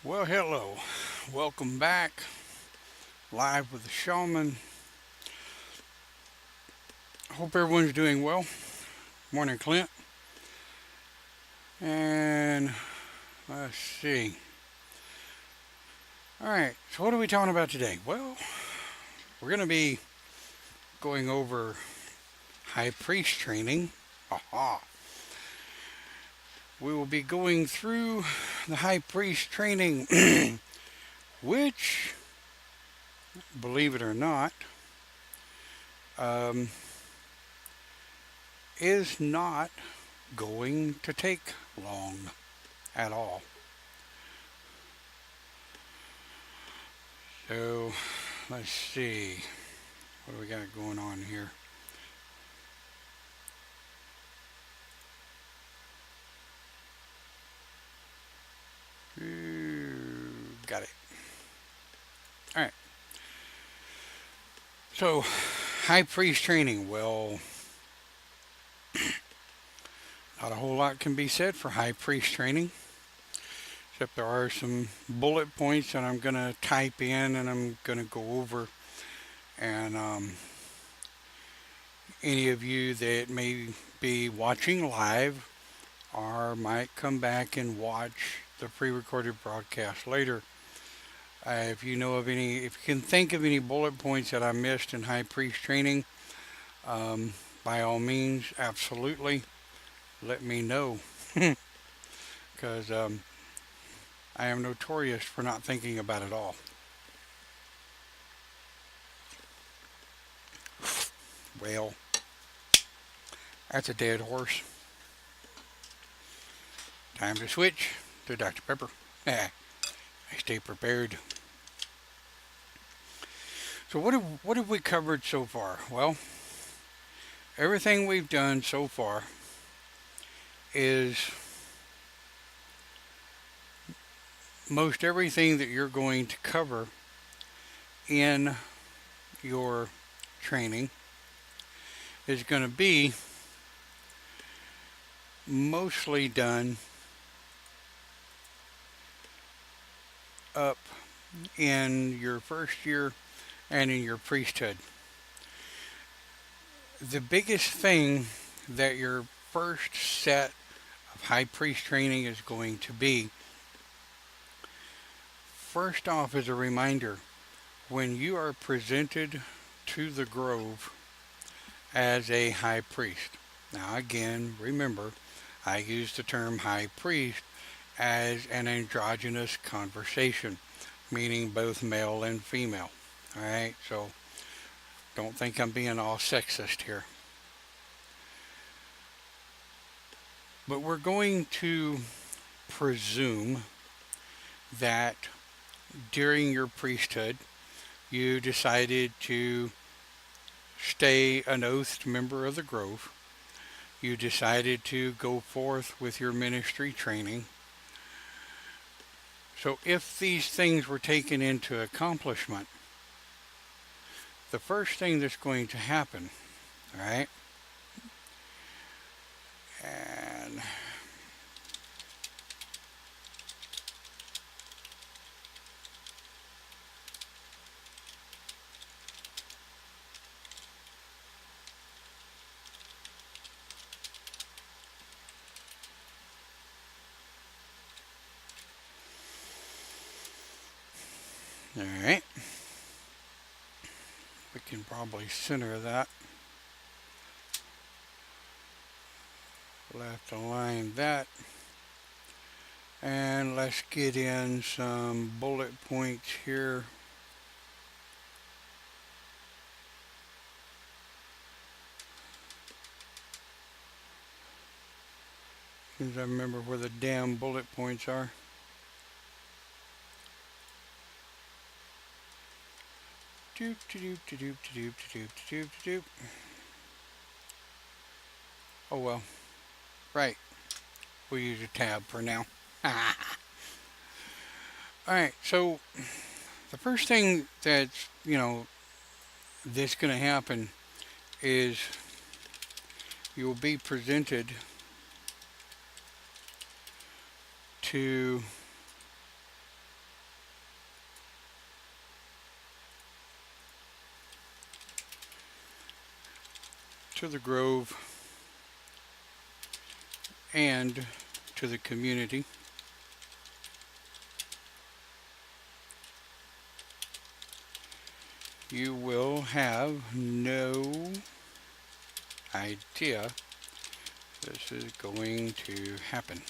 Well, hello. Welcome back. Live with the Shaman. Hope everyone's doing well. Morning, Clint. And let's see. All right. So, what are we talking about today? Well, we're going to be going over high priest training. Aha. We will be going through the high priest training, which, believe it or not, um, is not going to take long at all. So let's see. What do we got going on here? Got it. All right. So, high priest training. Well, not a whole lot can be said for high priest training, except there are some bullet points that I'm going to type in and I'm going to go over. And any of you that may be watching live or might come back and watch the pre recorded broadcast later. If you know of any, if you can think of any bullet points that I missed in high priest training, by all means, absolutely, let me know. Because I am notorious for not thinking about it all. Well, that's a dead horse. Time to switch to Dr. Pepper. I stay prepared. So what have we covered so far? Well, everything we've done so far is most everything that you're going to cover in your training is going to be mostly done up in your first year and in your priesthood. The biggest thing that your first set of high priest training is going to be, first off, is a reminder when you are presented to the grove as a high priest. Now, again, remember, I use the term high priest as an androgynous conversation, meaning both male and female. All right, so don't think I'm being all sexist here. But we're going to presume that during your priesthood, you decided to stay an oathed member of the grove. You decided to go forth with your ministry training. So if these things were taken into accomplishment, the first thing that's going to happen, all right, and all right, we can probably center that. Left align that. And let's get in some bullet points here. As I remember where the damn bullet points are. Doop doop doop doop doop doop doop. Oh well. Right. We'll use a tab for now. Alright, so the first thing that's, that's going to happen is you will be presented to to the Grove, and to the community. You will have no idea this is going to happen,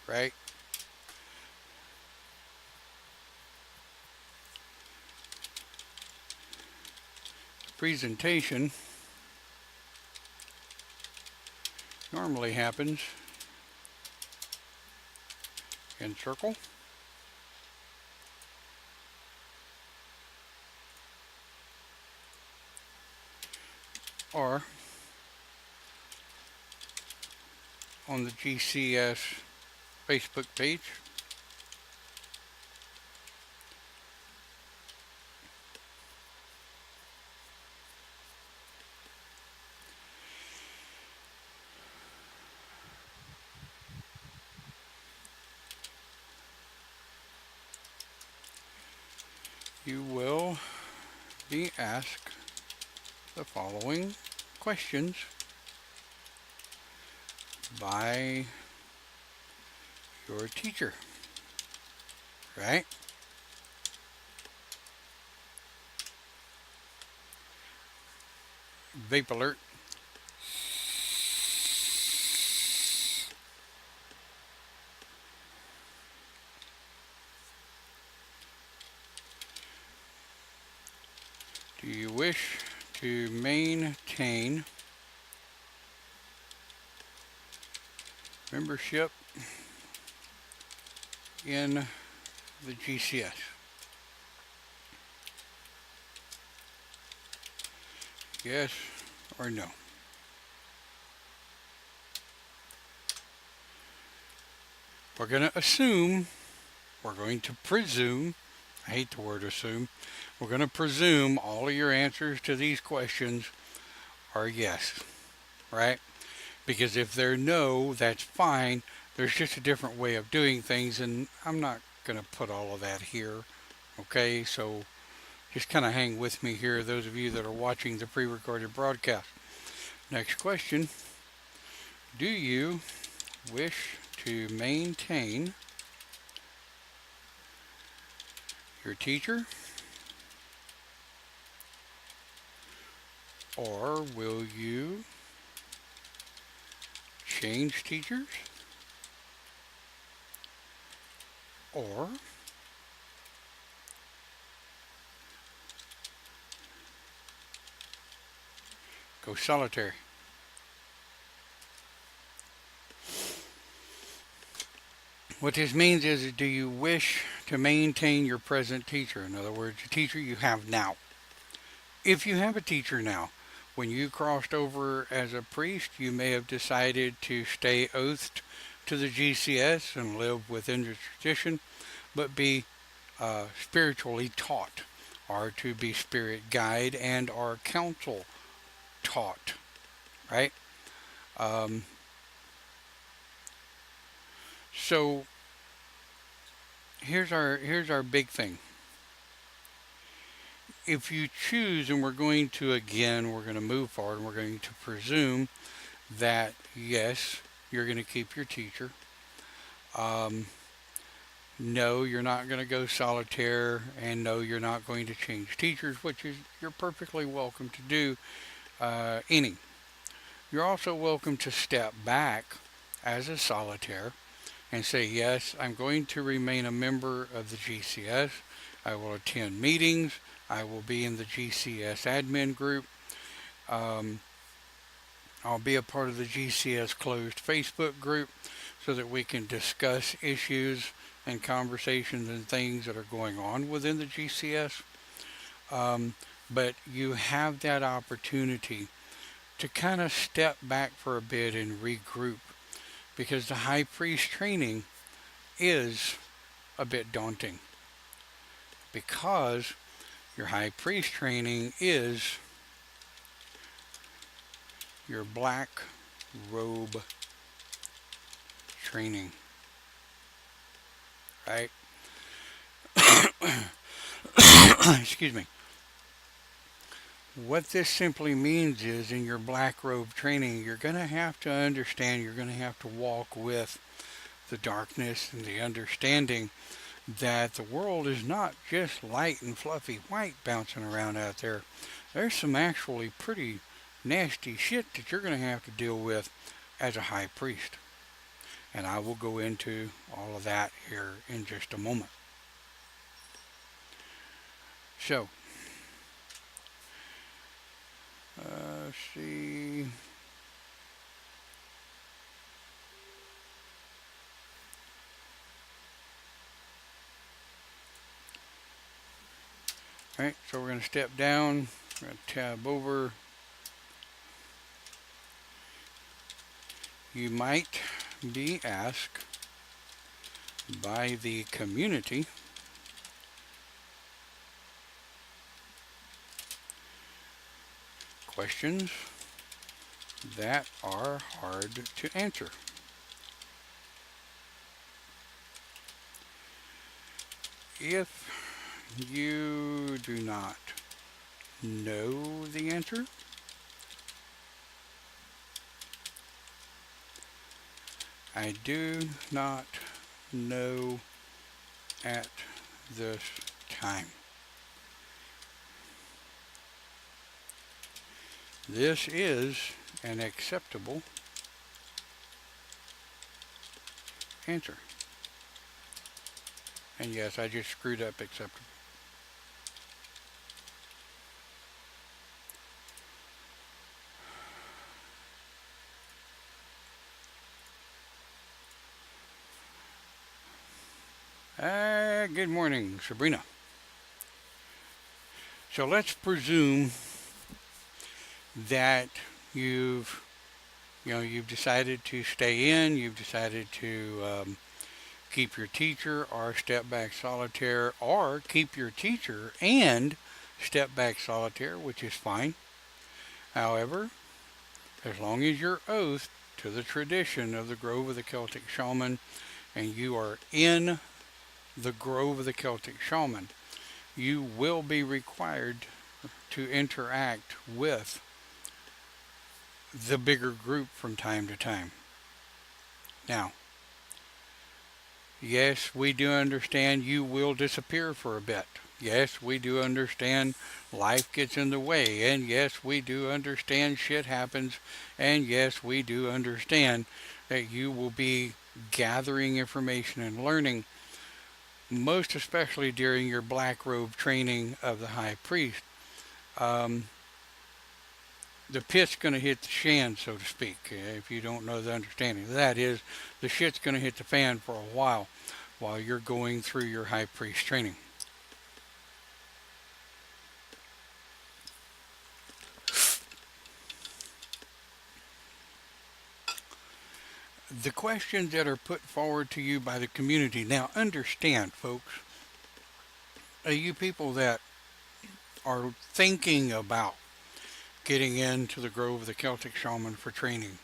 right? The presentation normally happens in circle, or on the GCS Facebook page. You will be asked the following questions by your teacher, right? Vape alert. Do you wish to maintain membership in the GCS? Yes or no? We're going to assume, we're going to presume, I hate the word assume, we're going to presume all of your answers to these questions are yes, right? Because if they're no, that's fine. There's just a different way of doing things, and I'm not going to put all of that here, okay? So just kind of hang with me here, those of you that are watching the pre-recorded broadcast. Next question. Do you wish to maintain your teacher, or will you change teachers, or go solitary? What this means is, do you wish to maintain your present teacher? In other words, the teacher you have now. If you have a teacher now, when you crossed over as a priest, you may have decided to stay oathed to the GCS and live within the tradition, but be spiritually taught, or to be spirit guide and or counsel taught, right? Um, so here's our big thing. If you choose, and we're going to move forward, and we're going to presume that yes, you're going to keep your teacher. Um, no, you're not going to go solitaire, and no, you're not going to change teachers, which is you're perfectly welcome to do any. You're also welcome to step back as a solitaire and say, yes, I'm going to remain a member of the GCS. I will attend meetings. I will be in the GCS admin group. Um, I'll be a part of the GCS closed Facebook group so that we can discuss issues and conversations and things that are going on within the GCS. But you have that opportunity to kind of step back for a bit and regroup, because the high priest training is a bit daunting, because your high priest training is your black robe training, right? Excuse me. What this simply means is in your black robe training, you're going to have to understand, you're going to have to walk with the darkness and the understanding that the world is not just light and fluffy white bouncing around out there. There's some actually pretty nasty shit that you're going to have to deal with as a high priest. And I will go into all of that here in just a moment. So, let's see. Alright, so we're going to step down, we're going to tab over. You might be asked by the community questions that are hard to answer. If you do not know the answer, I do not know at this time. This is an acceptable answer. And yes, I just screwed up acceptable. Good morning, Sabrina. So let's presume that you've decided to stay in, you've decided to keep your teacher or step back solitaire, or keep your teacher and step back solitaire, which is fine. However, as long as you're oath to the tradition of the Grove of the Celtic Shaman and you are in the Grove of the Celtic Shaman, you will be required to interact with the bigger group from time to time. Now, yes, we do understand you will disappear for a bit. Yes, we do understand life gets in the way. And yes, we do understand shit happens. And yes, we do understand that you will be gathering information and learning, most especially during your black robe training of the high priest. The pit's going to hit the shan, so to speak, if you don't know the understanding. That is, the shit's going to hit the fan for a while you're going through your high priest training. The questions that are put forward to you by the community. Now, understand, folks, you people that are thinking about getting into the Grove of the Celtic Shaman for training,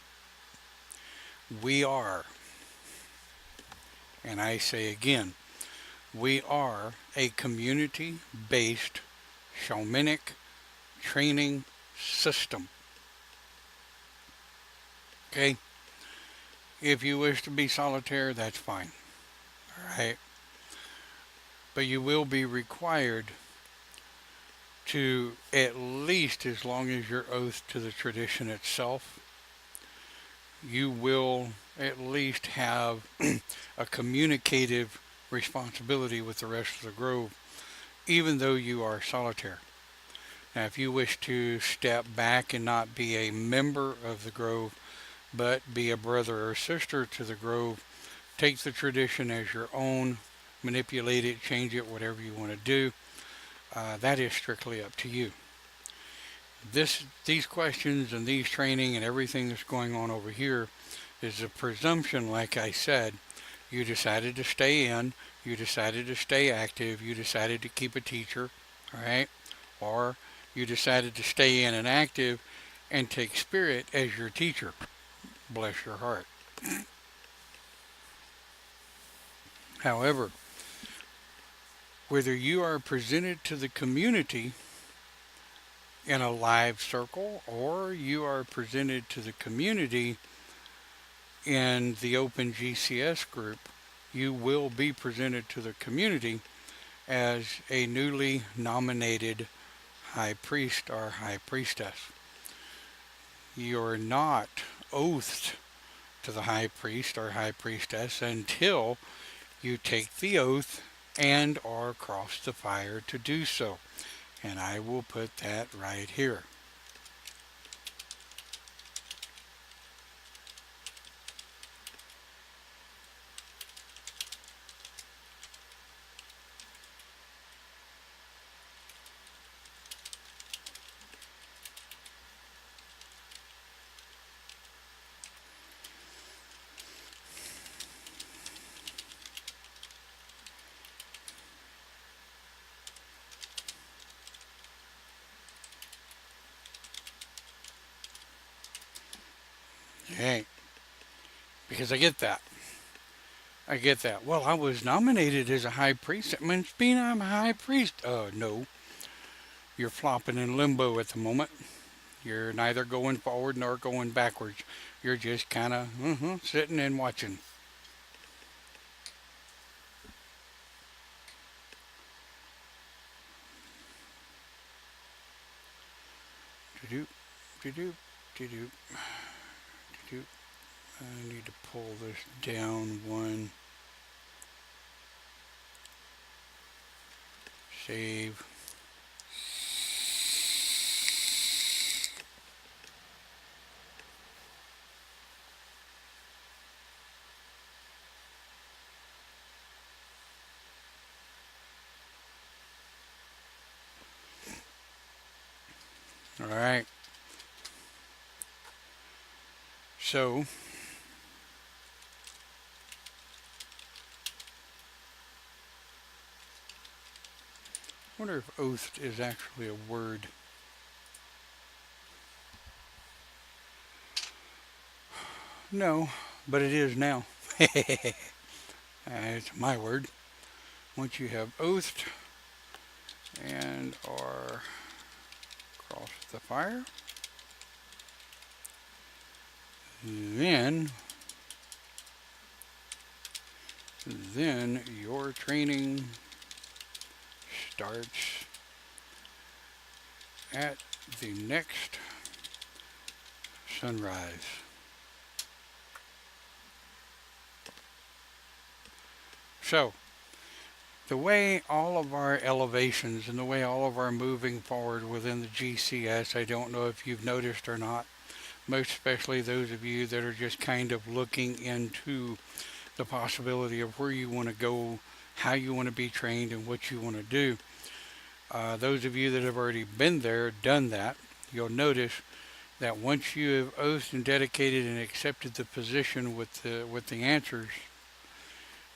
we are, and I say again, we are a community-based shamanic training system. Okay? If you wish to be solitaire, that's fine. Alright? But you will be required to, at least as long as you're oath to the tradition itself, you will at least have a communicative responsibility with the rest of the grove, even though you are solitaire. Now, if you wish to step back and not be a member of the grove, but be a brother or sister to the grove, take the tradition as your own, manipulate it, change it, whatever you want to do, that is strictly up to you. These questions and these training and everything that's going on over here is a presumption, like I said. You decided to stay in, you decided to stay active, you decided to keep a teacher, all right? Or you decided to stay in and active and take spirit as your teacher. Bless your heart. However, whether you are presented to the community in a live circle, or you are presented to the community in the Open GCS group, you will be presented to the community as a newly nominated high priest or high priestess. You're not oathed to the high priest or high priestess until you take the oath and are crossed the fire to do so. And I will put that right here. Okay, because I get that. I get that. Well, I was nominated as a high priest. That means being I'm a high priest. No. You're flopping in limbo at the moment. You're neither going forward nor going backwards. You're just kind of sitting and watching. Do-do, do-do, do-do, do-do. I need to pull this down one. Save. All right. So, I wonder if oathed is actually a word. No, but it is now. It's my word. Once you have oathed and are across the fire, then your training starts at the next sunrise. So, the way all of our elevations and the way all of our moving forward within the GCS, I don't know if you've noticed or not, most especially those of you that are just kind of looking into the possibility of where you want to go, how you want to be trained, and what you want to do. Those of you that have already been there, done that, you'll notice that once you have oathed and dedicated and accepted the position with the answers,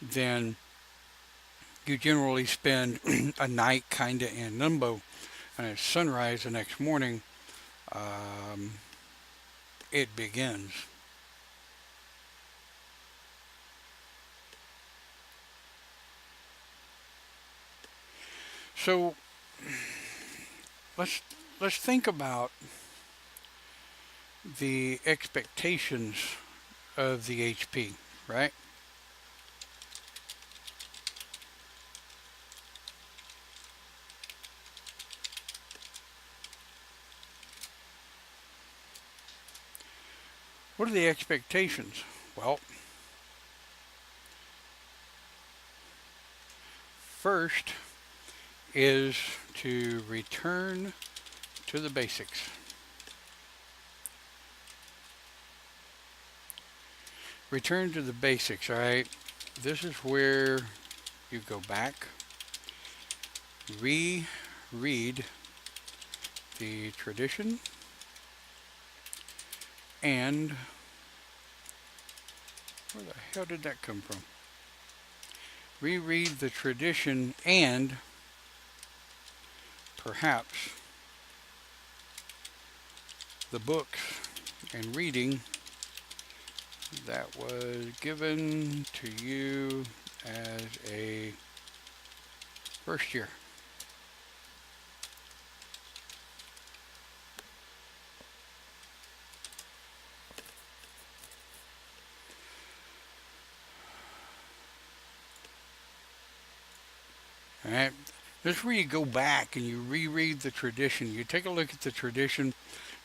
then you generally spend a night kind of in limbo, and at sunrise the next morning, um, it begins. So let's let's think about the expectations of the HP, right? What are the expectations? Well, first is to return to the basics. Return to the basics, all right? This is where you go back, reread the tradition, and where the hell did that come from? Reread the tradition and perhaps the books and reading that was given to you as a first year. All right? This is where you go back and you reread the tradition. You take a look at the tradition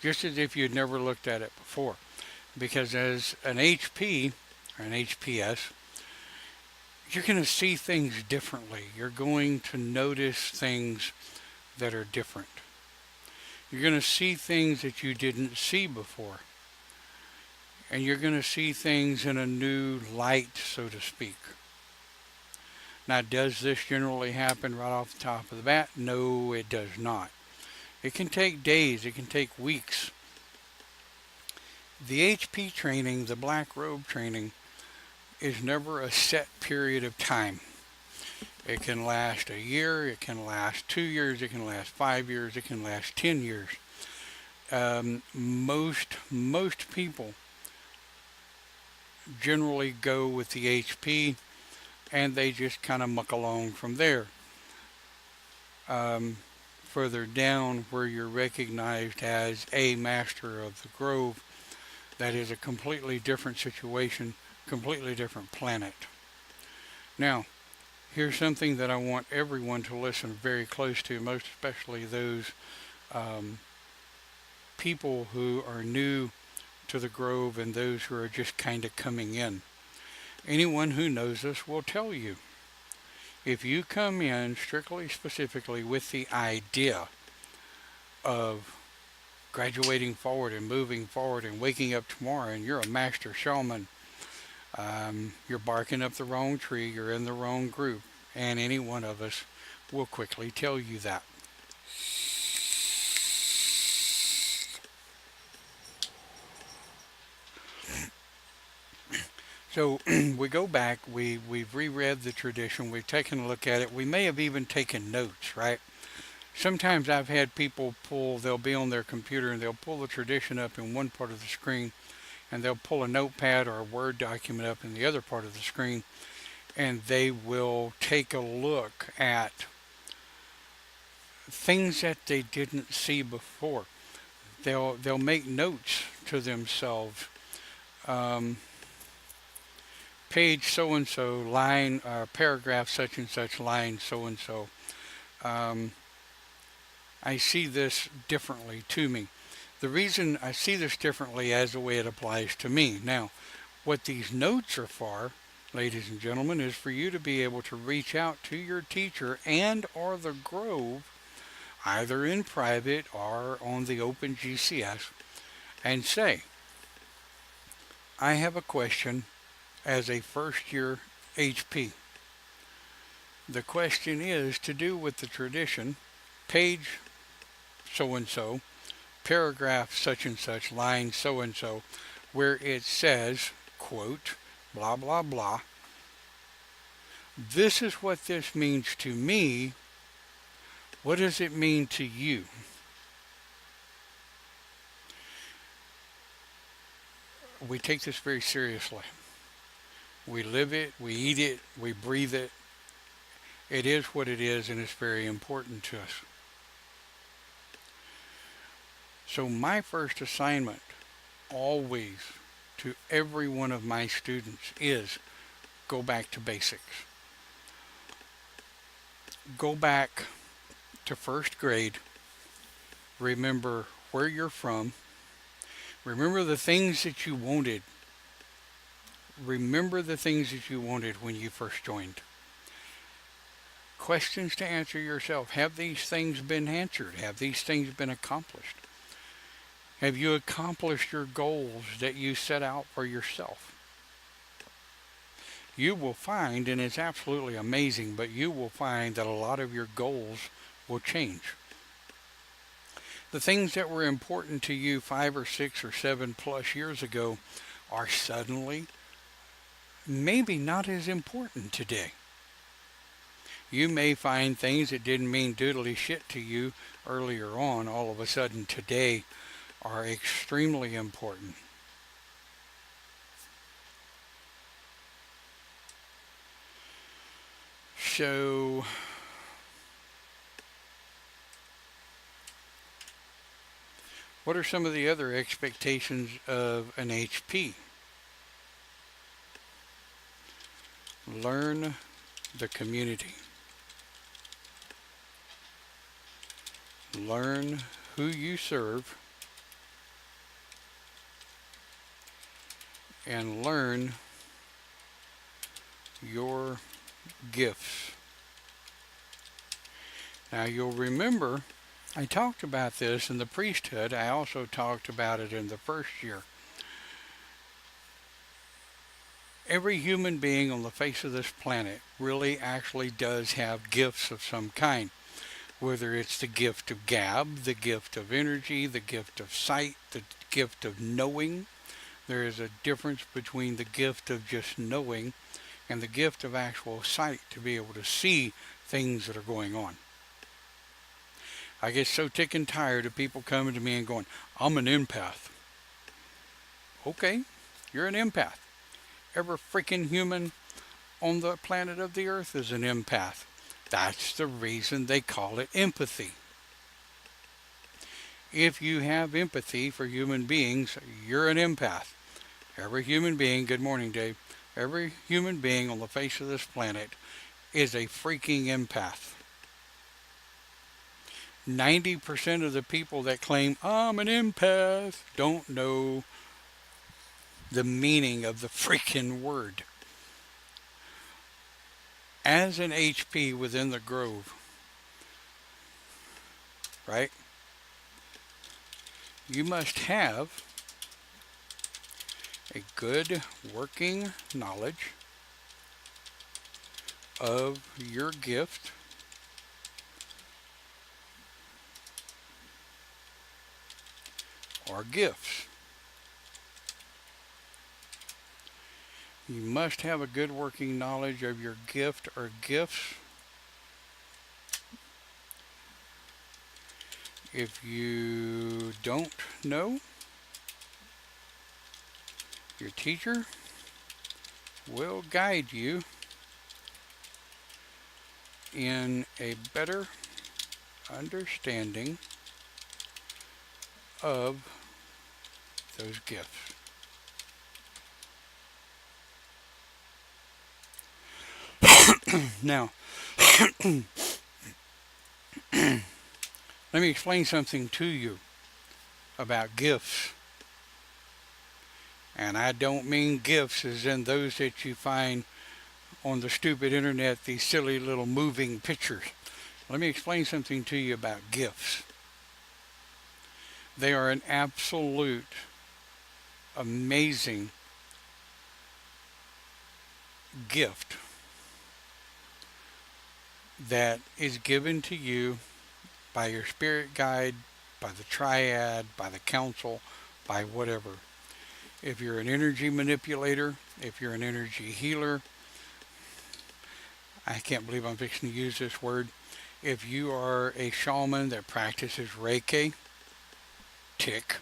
just as if you'd never looked at it before. Because as an HP or an HPS, you're going to see things differently. You're going to notice things that are different. You're going to see things that you didn't see before. And you're going to see things in a new light, so to speak. Now, does this generally happen right off the top of the bat? No, it does not. It can take days, it can take weeks. The HP training, the black robe training, is never a set period of time. It can last a year, it can last 2 years, it can last 5 years, it can last 10 years. Most people generally go with the HP and they just kind of muck along from there. Further down, where you're recognized as a master of the grove, that is a completely different situation, completely different planet. Now, here's something that I want everyone to listen very close to, most especially those people who are new to the grove and those who are just kind of coming in. Anyone who knows us will tell you, if you come in strictly specifically with the idea of graduating forward and moving forward and waking up tomorrow and you're a master shaman, you're barking up the wrong tree, you're in the wrong group, and any one of us will quickly tell you that. So we go back, we've reread the tradition, we've taken a look at it, we may have even taken notes, right? Sometimes I've had people they'll be on their computer and they'll pull the tradition up in one part of the screen and they'll pull a notepad or a Word document up in the other part of the screen and they will take a look at things that they didn't see before. They'll make notes to themselves. Page so and so, line, paragraph such and such, line so and so. I see this differently to me. The reason I see this differently as the way it applies to me. Now, what these notes are for, ladies and gentlemen, is for you to be able to reach out to your teacher and or the grove, either in private or on the open GCS, and say, I have a question as a first year HP. The question is to do with the tradition, page so and so, paragraph such and such, line so and so, where it says, quote, blah, blah, blah. This is what this means to me. What does it mean to you? We take this very seriously. We live it, we eat it, we breathe it. It is what it is, and it's very important to us. So my first assignment, always, to every one of my students is go back to basics. Go back to first grade. Remember where you're from. Remember the things that you wanted. Remember the things that you wanted when you first joined. Questions to answer yourself. Have these things been answered? Have these things been accomplished? Have you accomplished your goals that you set out for yourself? You will find, and it's absolutely amazing, but you will find that a lot of your goals will change. The things that were important to you 5 or 6 or 7 plus years ago are suddenly maybe not as important today. You may find things that didn't mean doodly shit to you earlier on, all of a sudden today are extremely important. So, what are some of the other expectations of an HP? Learn the community. Learn who you serve and learn your gifts. Now you'll remember I talked about this in the priesthood. I also talked about it in the first year. Every human being on the face of this planet really actually does have gifts of some kind. Whether it's the gift of gab, the gift of energy, the gift of sight, the gift of knowing. There is a difference between the gift of just knowing and the gift of actual sight to be able to see things that are going on. I get so tick and tired of people coming to me and going, I'm an empath. Okay, you're an empath. Every freaking human on the planet of the earth is an empath. That's the reason they call it empathy. If you have empathy for human beings, you're an empath. Every human being, good morning, Dave. Every human being on the face of this planet is a freaking empath. 90% of the people that claim, I'm an empath, don't know the meaning of the freaking word. As an HP within the grove, right? You must have a good working knowledge of your gift or gifts. You must have a good working knowledge of your gift or gifts. If you don't know, your teacher will guide you in a better understanding of those gifts. Now, let me explain something to you about gifts. And I don't mean gifts as in those that you find on the stupid internet, these silly little moving pictures. Let me explain something to you about gifts. They are an absolute, amazing gift that is given to you by your spirit guide, by the triad, by the council, by whatever. If you're an energy manipulator, if you're an energy healer, I can't believe I'm fixing to use this word. If you are a shaman that practices Reiki, tick.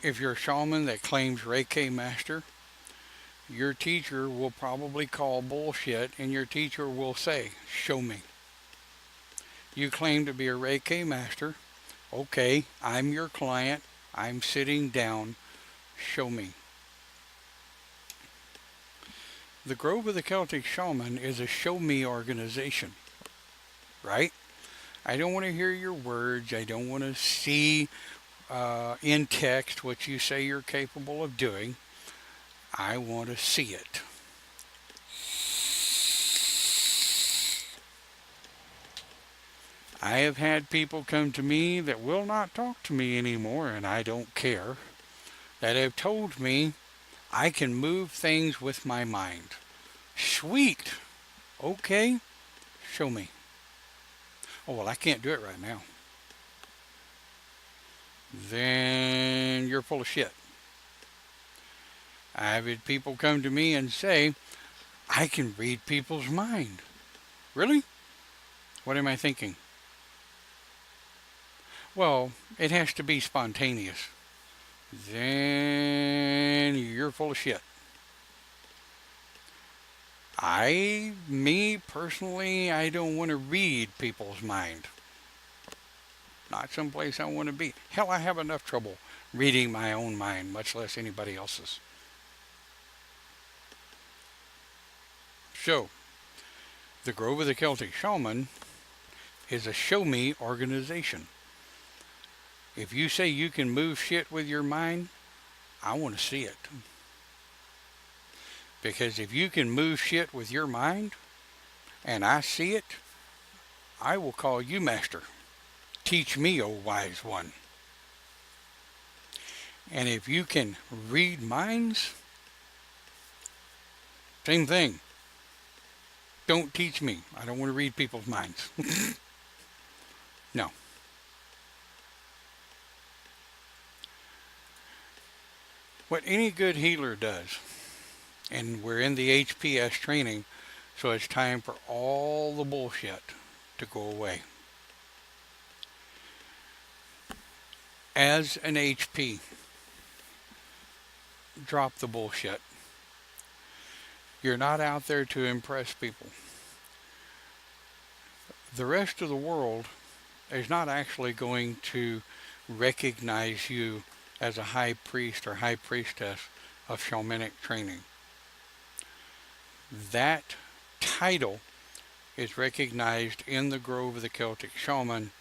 If you're a shaman that claims Reiki master, your teacher will probably call bullshit and your teacher will say, show me. You claim to be a Reiki master. Okay, I'm your client. I'm sitting down. Show me. The Grove of the Celtic Shaman is a show me organization, right? I don't want to hear your words. I don't want to see in text what you say you're capable of doing. I want to see it. I have had people come to me that will not talk to me anymore, and I don't care, that have told me I can move things with my mind. Sweet. Okay, show me. Oh, well, I can't do it right now. Then you're full of shit. I've had people come to me and say, I can read people's mind. Really? What am I thinking? Well, it has to be spontaneous. Then you're full of shit. Me personally, I don't want to read people's mind. Not someplace I want to be. Hell, I have enough trouble reading my own mind, much less anybody else's. So, the Grove of the Celtic Shaman is a show me organization. If you say you can move shit with your mind, I want to see it. Because if you can move shit with your mind and I see it, I will call you master. Teach me, O wise one. And if you can read minds, same thing. Don't teach me. I don't want to read people's minds. No. What any good healer does, and we're in the HPS training, so it's time for all the bullshit to go away. As an HP, drop the bullshit. You're not out there to impress people. The rest of the world is not actually going to recognize you as a high priest or high priestess of shamanic training. That title is recognized in the Grove of the Celtic Shaman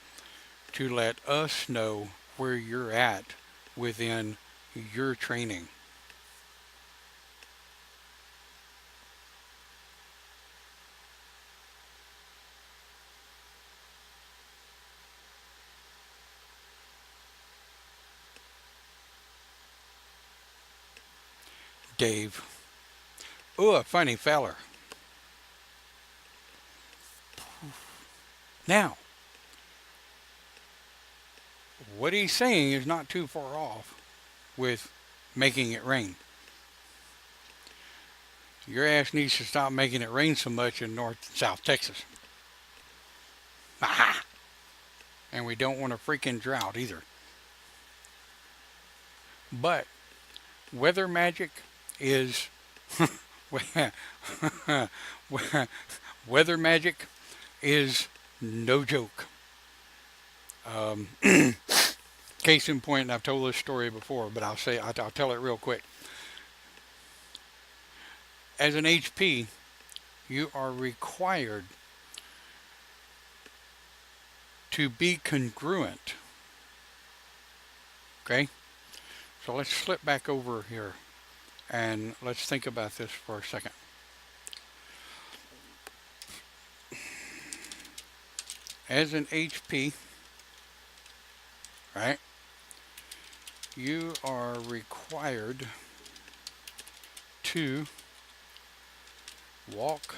to let us know where you're at within your training. Dave. Ooh, a funny feller. Now, what he's saying is not too far off with making it rain. Your ass needs to stop making it rain so much in North and South Texas. Aha! And we don't want a freaking drought either. But weather magic is weather magic is no joke. Case in point, and I've told this story before, but I'll tell it real quick. As an HP, you are required to be congruent. Okay? So let's flip back over here and let's think about this for a second. As an HP, right, you are required to walk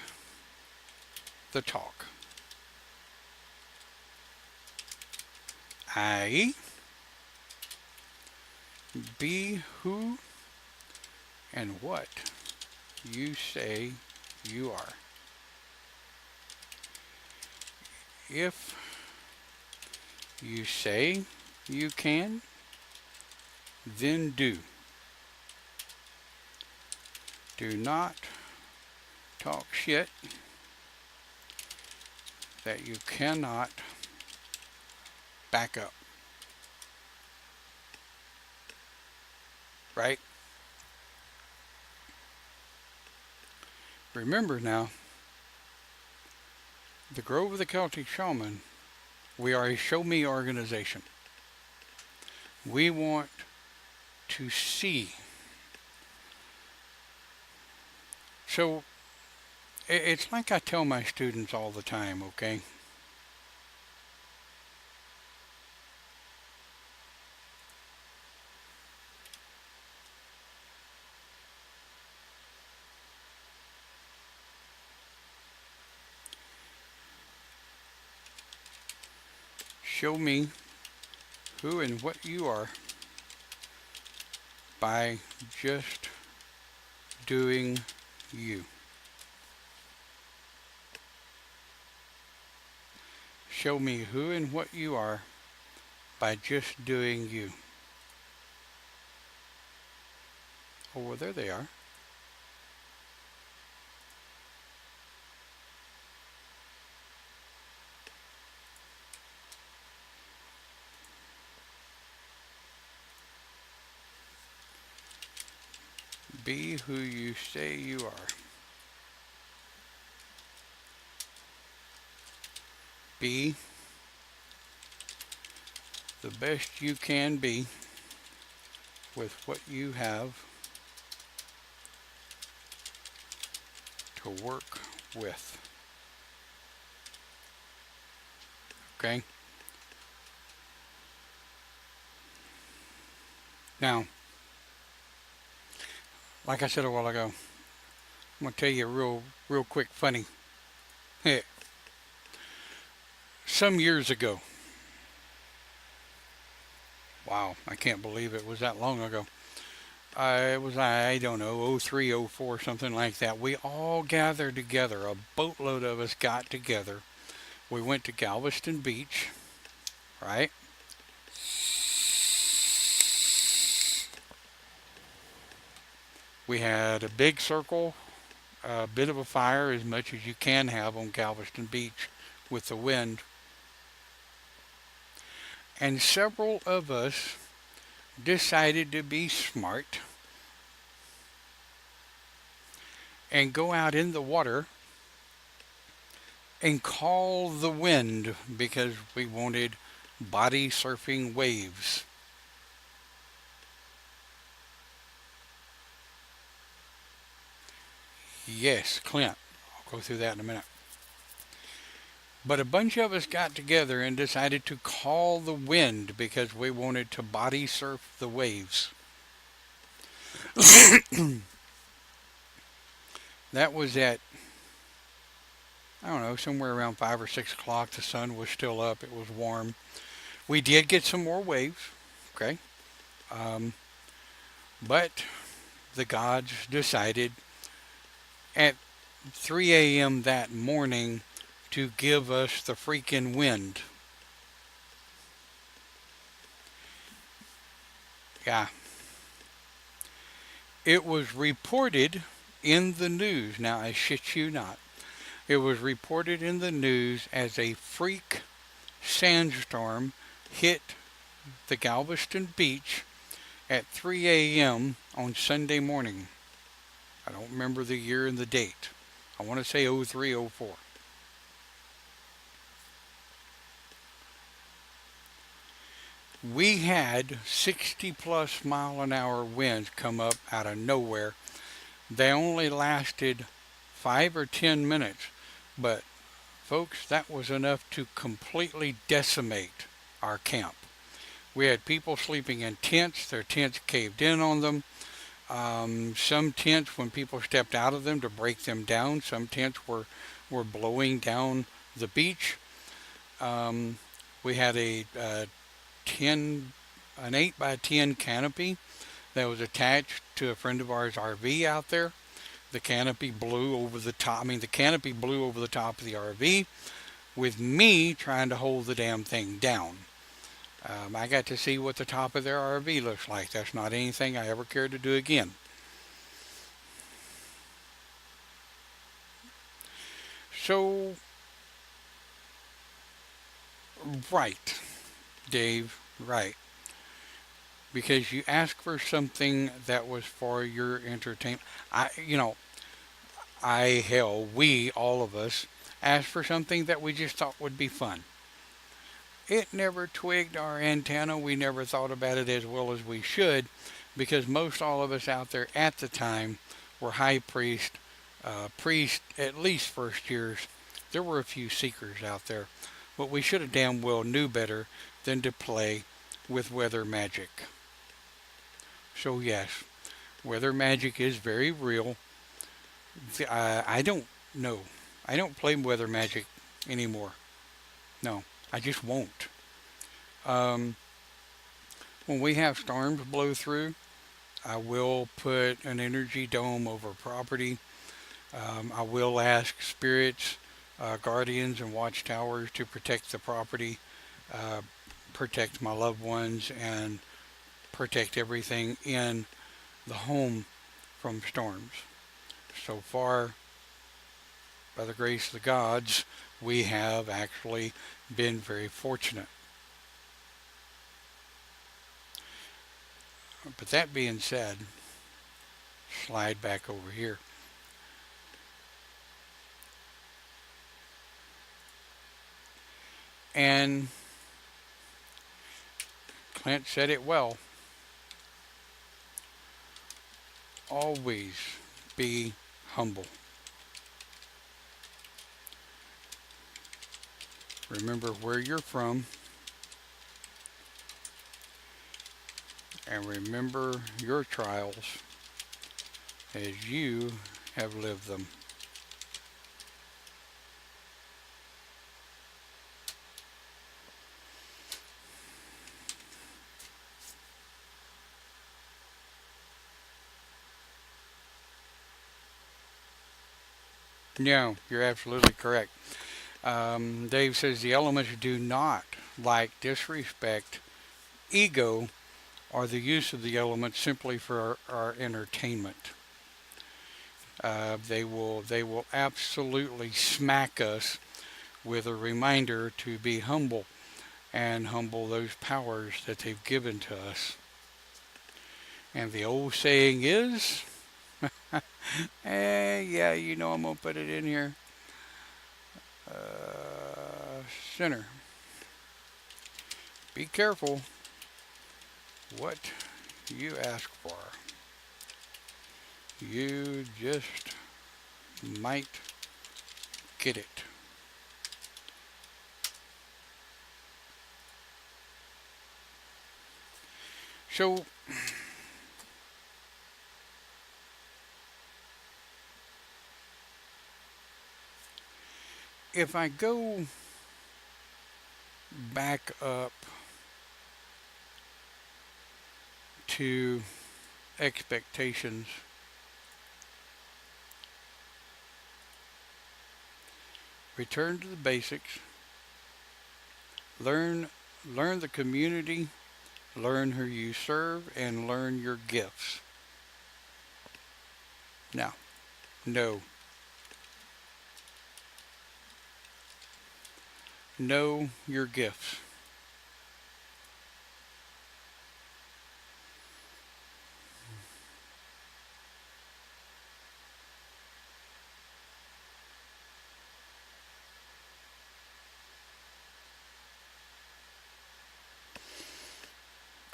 the talk. I.e., be who and what you say you are. If you say you can, then do. Do not talk shit that you cannot back up. Right? Remember now, the Grove of the Celtic Shaman, we are a show me organization. We want to see. So, it's like I tell my students all the time, okay? Show me who and what you are by just doing you. Show me who and what you are by just doing you. Oh, well, there they are. Be who you say you are. Be the best you can be with what you have to work with. Okay? Now, like I said a while ago, I'm going to tell you a real quick funny. Some years ago, wow, I can't believe it was that long ago. It was, I don't know, '03, '04, something like that. We all gathered together. A boatload of us got together. We went to Galveston Beach, right? We had a big circle, a bit of a fire, as much as you can have on Galveston Beach with the wind. And several of us decided to be smart and go out in the water and call the wind because we wanted body surfing waves. Yes, Clint. I'll go through that in a minute. But a bunch of us got together and decided to call the wind because we wanted to body surf the waves. That was at, I don't know, somewhere around 5 or 6 o'clock. The sun was still up. It was warm. We did get some more waves, okay? Um, but the gods decided at 3 a.m. that morning to give us the freaking wind. Yeah. It was reported in the news. Now, I shit you not. It was reported in the news as a freak sandstorm hit the Galveston Beach at 3 a.m. on Sunday morning. I don't remember the year and the date. I want to say '03, '04. We had 60 plus mile an hour winds come up out of nowhere. They only lasted 5 or 10 minutes, but folks, that was enough to completely decimate our camp. We had people sleeping in tents. Their tents caved in on them. Some tents, when people stepped out of them to break them down, some tents were blowing down the beach. We had an 8 by 10 canopy that was attached to a friend of ours' RV out there. The canopy blew over the top. I mean, the canopy blew over the top of the RV with me trying to hold the damn thing down. I got to see what the top of their RV looks like. That's not anything I ever cared to do again. So, right, Dave, right. Because you asked for something that was for your entertainment. Hell, we, all of us, asked for something that we just thought would be fun. It never twigged our antenna. We never thought about it as well as we should because most all of us out there at the time were high priest, at least first years. There were a few seekers out there, but we should have damn well knew better than to play with weather magic. So yes, weather magic is very real. I don't know. I don't play weather magic anymore. No, I just won't. Um, when we have storms blow through, I will put an energy dome over property. I will ask spirits, guardians, and watchtowers to protect the property, uh, protect my loved ones, and protect everything in the home from storms. So far, by the grace of the gods, we have actually been very fortunate. But that being said, slide back over here. And Clint said it well. Always be humble. Remember where you're from, and remember your trials as you have lived them. No, you're absolutely correct. Dave says the elements do not like disrespect, ego, or the use of the elements simply for our entertainment. They will absolutely smack us with a reminder to be humble and humble those powers that they've given to us. And the old saying is, yeah, I'm gonna put it in here. Sinner, be careful what you ask for. You just might get it. So, if I go back up to expectations, return to the basics, learn learn the community, learn who you serve, and learn your gifts. Now, know your gifts.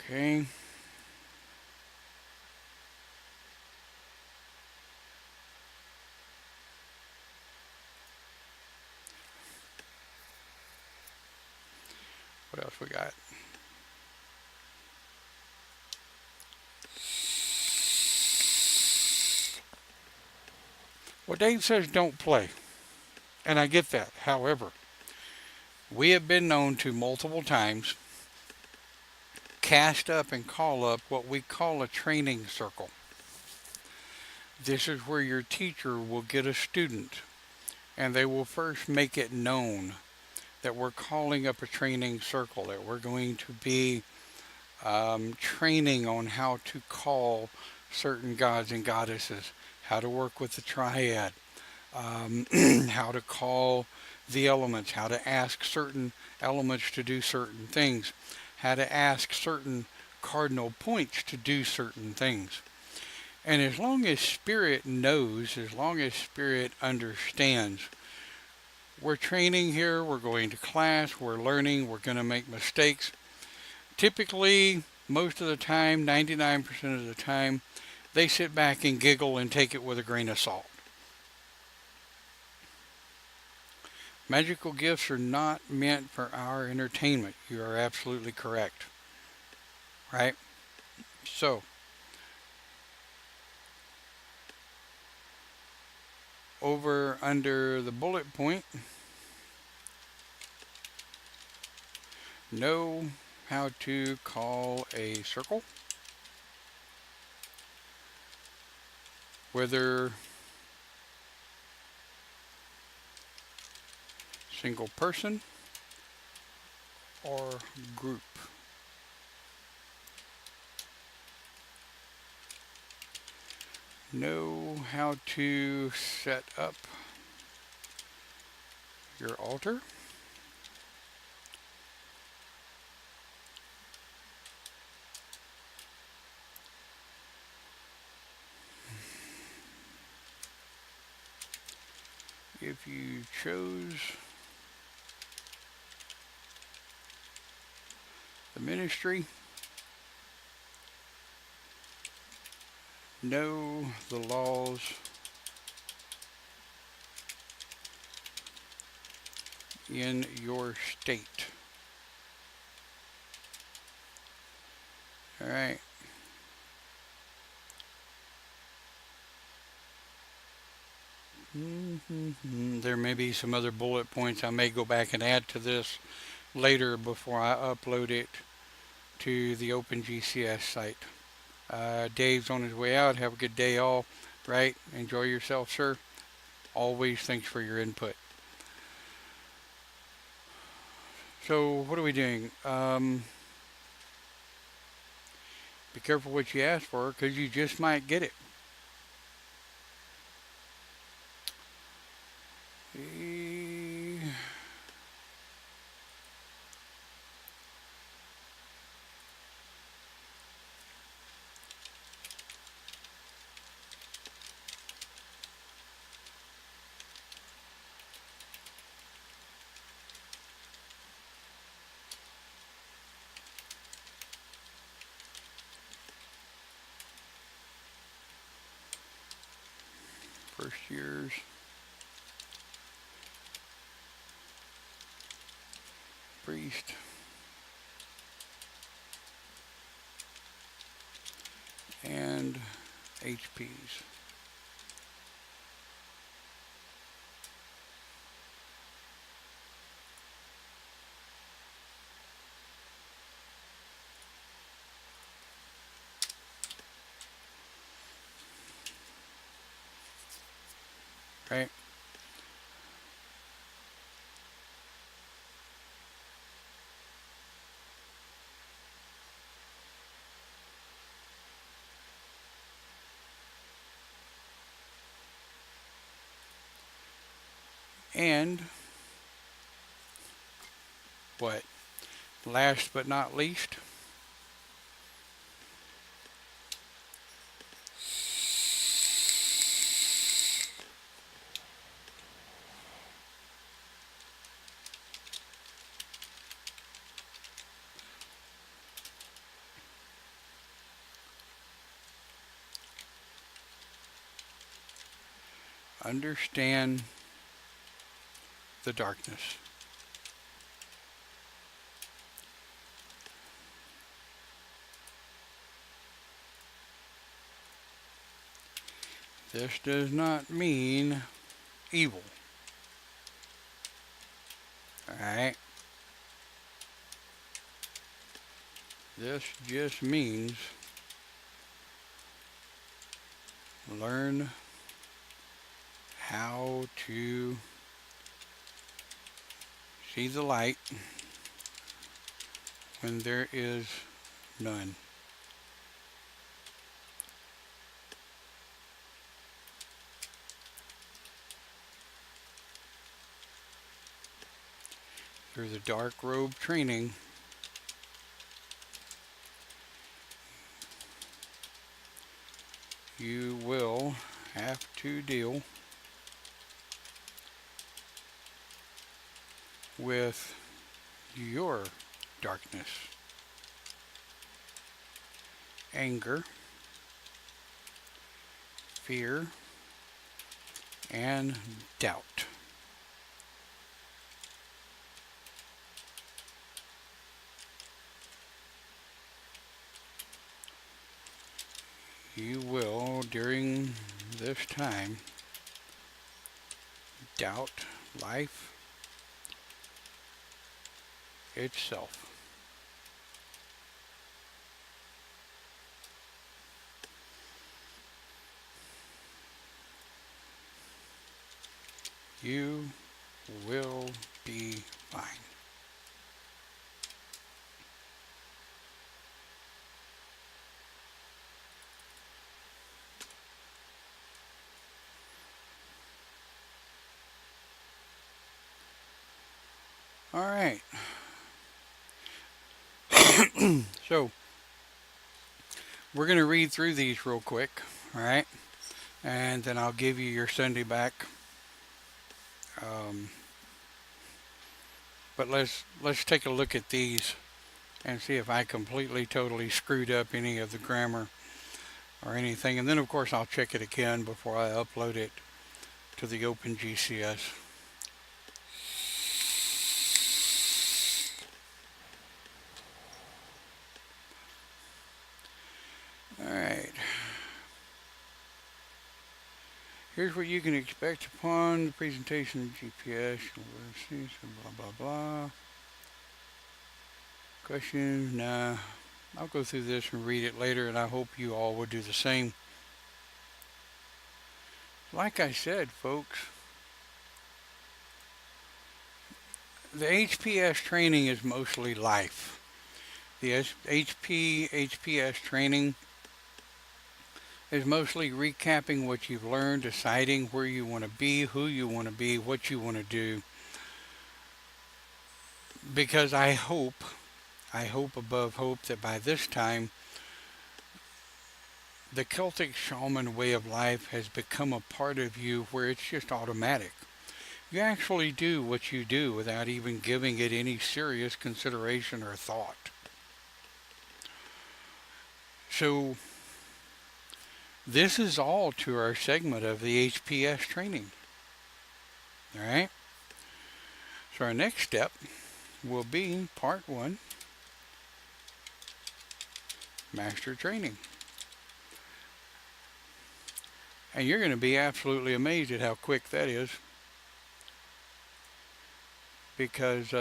Okay. What else we got? Well, Dave says don't play, and I get that. However, we have been known to multiple times cast up and call up what we call a training circle. This is where your teacher will get a student, and they will first make it known that we're calling up a training circle, that we're going to be training on how to call certain gods and goddesses, how to work with the triad, how to call the elements, how to ask certain elements to do certain things, how to ask certain cardinal points to do certain things. And as long as Spirit knows, as long as Spirit understands, we're training here, we're going to class, we're learning, we're going to make mistakes. Typically, most of the time, 99% of the time, they sit back and giggle and take it with a grain of salt. Magical gifts are not meant for our entertainment. You are absolutely correct. Right? So, over under the bullet point, know how to call a circle, whether single person or group. Know how to set up your altar. If you chose the ministry, Know the laws in your state. All right. There may be some other bullet points I may go back and add to this later before I upload it to the OpenGCS site. Dave's on his way out. Have a good day, all. Right? Enjoy yourself, sir. Always thanks for your input. So, what are we doing? Be careful what you ask for because you just might get it. First years. Priest. And HPs. Right? And what? Last but not least, understand the darkness. This does not mean evil. Alright? This just means learn how to see the light when there is none. Through the dark robe training, you will have to deal with your darkness, anger, fear, and doubt. You will, during this time, doubt life itself. You will be fine. All right. So, we're going to read through these real quick, all right? And then I'll give you your Sunday back. But let's take a look at these and see if I completely, totally screwed up any of the grammar. or anything. And then, of course, I'll check it again before I upload it to the OpenGCS. All right. Here's what you can expect upon the presentation of GPS. Blah, blah, blah. Questions? Nah. I'll go through this and read it later, and I hope you all will do the same. Like I said, folks, the HPS training is mostly life. The HPS training is mostly recapping what you've learned, deciding where you want to be, who you want to be, what you want to do. Because I hope above hope that by this time, the Celtic shaman way of life has become a part of you where it's just automatic. You actually do what you do without even giving it any serious consideration or thought. So, this is all to our segment of the HPS training. Alright? So our next step will be part 1, Master Training. And you're going to be absolutely amazed at how quick that is. Because,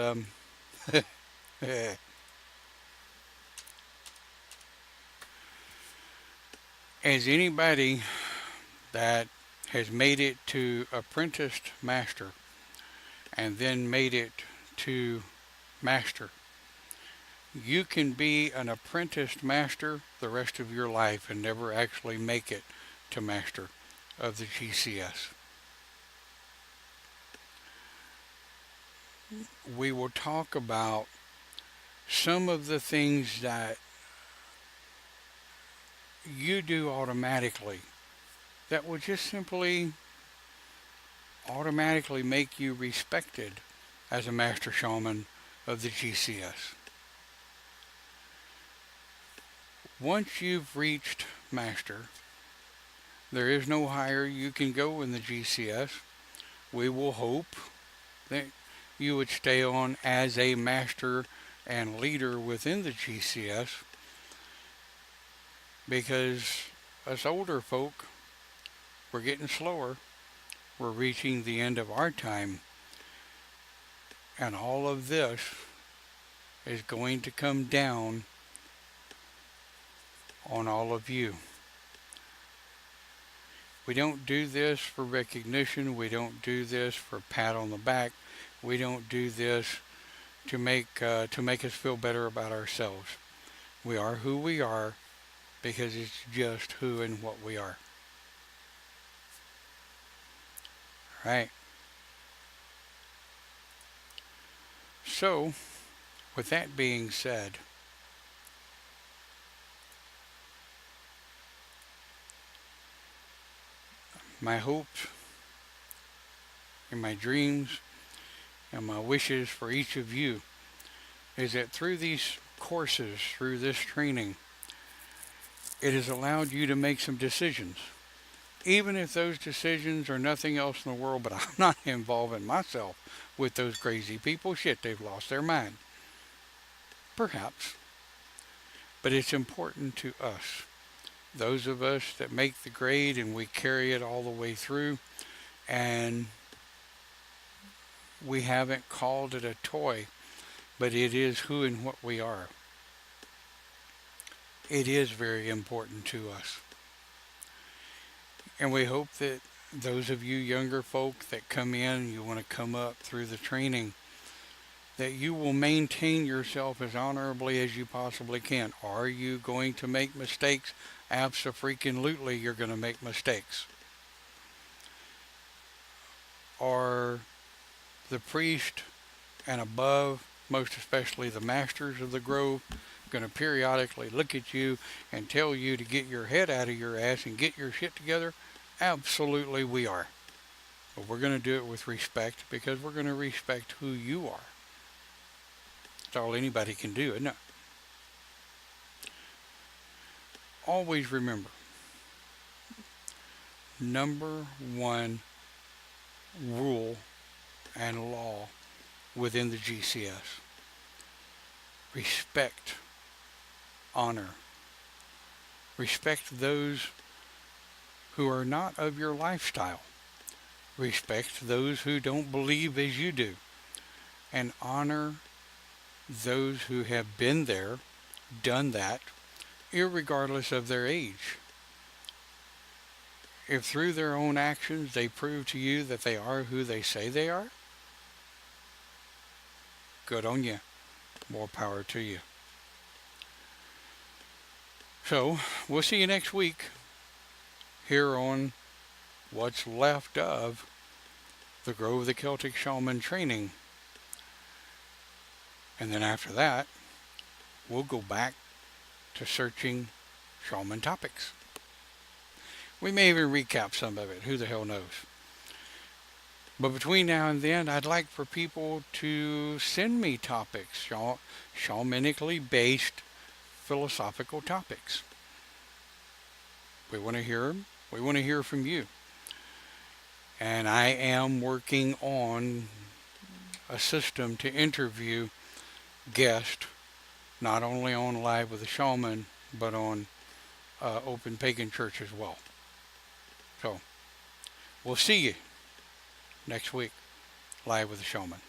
as anybody that has made it to apprenticed master and then made it to master, you can be an apprenticed master the rest of your life and never actually make it to master of the GCS. We will talk about some of the things that you do automatically that will just simply automatically make you respected as a master shaman of the GCS. Once you've reached master, there is no higher you can go in the GCS. We will hope that you would stay on as a master and leader within the GCS, because us older folk, we're getting slower. We're reaching the end of our time. And all of this is going to come down on all of you. We don't do this for recognition. We don't do this for a pat on the back. We don't do this to make us feel better about ourselves. We are who we are because it's just who and what we are. Right? So, with that being said, my hopes and my dreams and my wishes for each of you is that through these courses, through this training, it has allowed you to make some decisions. Even if those decisions are nothing else in the world, but I'm not involving myself with those crazy people. Shit, they've lost their mind. Perhaps. But it's important to us. Those of us that make the grade and we carry it all the way through, and we haven't called it a toy, but it is who and what we are. It is very important to us. And we hope that those of you younger folk that come in, you want to come up through the training, that you will maintain yourself as honorably as you possibly can. Are you going to make mistakes? Abso-freaking-lutely, you're going to make mistakes. Are the priest and above, most especially the masters of the grove, going to periodically look at you and tell you to get your head out of your ass and get your shit together? Absolutely we are. But we're going to do it with respect, because we're going to respect who you are. That's all anybody can do, isn't it? Always remember, number one rule and law within the GCS. Respect, honor. Respect those who are not of your lifestyle. Respect those who don't believe as you do. And honor those who have been there, done that, irregardless of their age. If through their own actions they prove to you that they are who they say they are, good on you. More power to you. So, we'll see you next week here on what's left of the Grove the Celtic Shaman training. And then after that, we'll go back to searching shaman topics. We may even recap some of it. Who the hell knows? But between now and then, I'd like for people to send me topics, shamanically based philosophical topics. We want to hear them. We want to hear from you. And I am working on a system to interview guests, not only on Live with a Shaman, but on Open Pagan Church as well. So, we'll see you next week, Live with a Shaman.